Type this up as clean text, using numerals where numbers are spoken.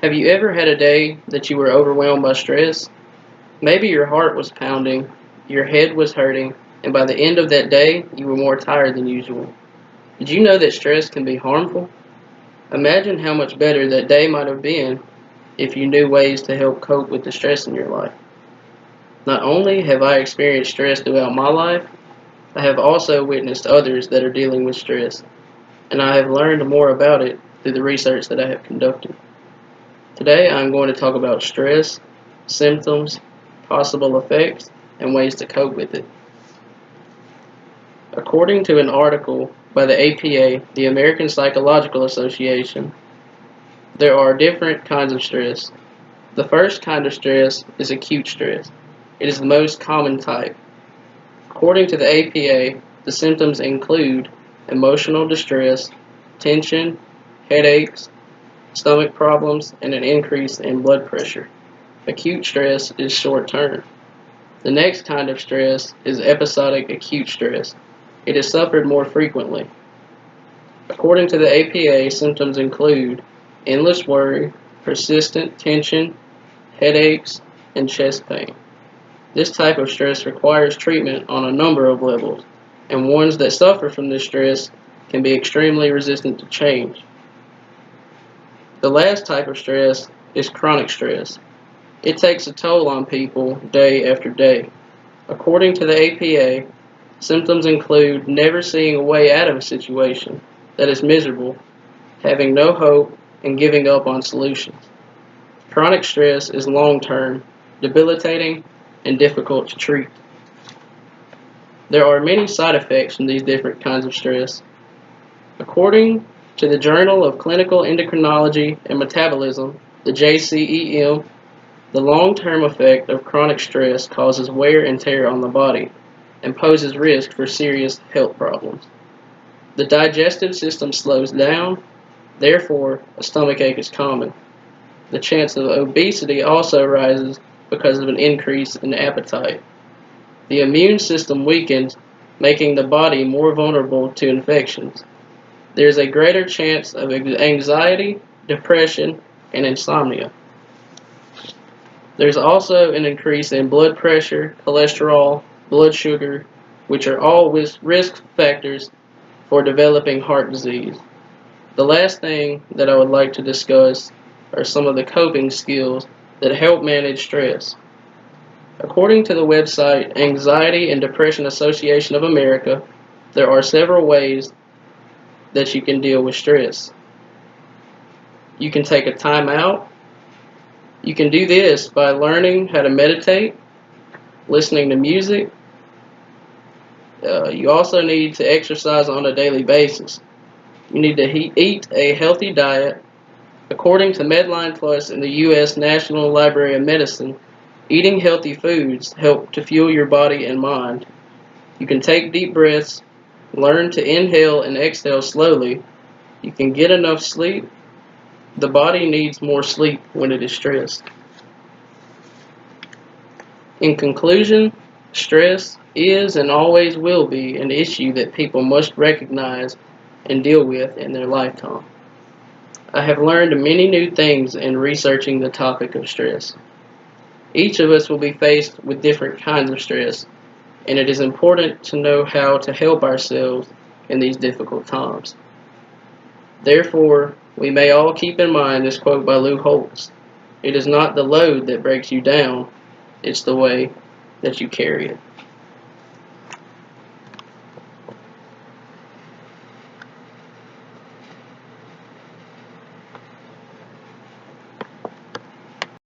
Have you ever had a day that you were overwhelmed by stress? Maybe your heart was pounding, your head was hurting, and by the end of that day, you were more tired than usual. Did you know that stress can be harmful? Imagine how much better that day might have been if you knew ways to help cope with the stress in your life. Not only have I experienced stress throughout my life, I have also witnessed others that are dealing with stress, and I have learned more about it through the research that I have conducted. Today I am going to talk about stress, symptoms, possible effects, and ways to cope with it. According to an article by the APA, the American Psychological Association, there are different kinds of stress. The first kind of stress is acute stress. It is the most common type. According to the APA, the symptoms include emotional distress, tension, headaches, stomach problems, and an increase in blood pressure. Acute stress is short term. The next kind of stress is episodic acute stress. It is suffered more frequently. According to the APA, symptoms include endless worry, persistent tension, headaches, and chest pain. This type of stress requires treatment on a number of levels, and ones that suffer from this stress can be extremely resistant to change. The last type of stress is chronic stress. It takes a toll on people day after day. According to the APA, symptoms include never seeing a way out of a situation that is miserable, having no hope, and giving up on solutions. Chronic stress is long-term, debilitating, and difficult to treat. There are many side effects from these different kinds of stress. According to the Journal of Clinical Endocrinology and Metabolism, the JCEM, the long-term effect of chronic stress causes wear and tear on the body and poses risk for serious health problems. The digestive system slows down, therefore a stomachache is common. The chance of obesity also rises because of an increase in appetite. The immune system weakens, making the body more vulnerable to infections. There is a greater chance of anxiety, depression, and insomnia. There's also an increase in blood pressure, cholesterol, blood sugar, which are all risk factors for developing heart disease. The last thing that I would like to discuss are some of the coping skills that help manage stress. According to the website Anxiety and Depression Association of America, there are several ways that you can deal with stress. You can take a time out. You can do this by learning how to meditate, listening to music. You also need to exercise on a daily basis. You need to eat a healthy diet. According to Medline Plus in the U.S. National Library of Medicine, eating healthy foods help to fuel your body and mind. You can take deep breaths, learn to inhale and exhale slowly. You can get enough sleep. The body needs more sleep when it is stressed. In conclusion, stress is and always will be an issue that people must recognize and deal with in their lifetime. I have learned many new things in researching the topic of stress. Each of us will be faced with different kinds of stress, and it is important to know how to help ourselves in these difficult times. Therefore, we may all keep in mind this quote by Lou Holtz: "It is not the load that breaks you down, it's the way that you carry it."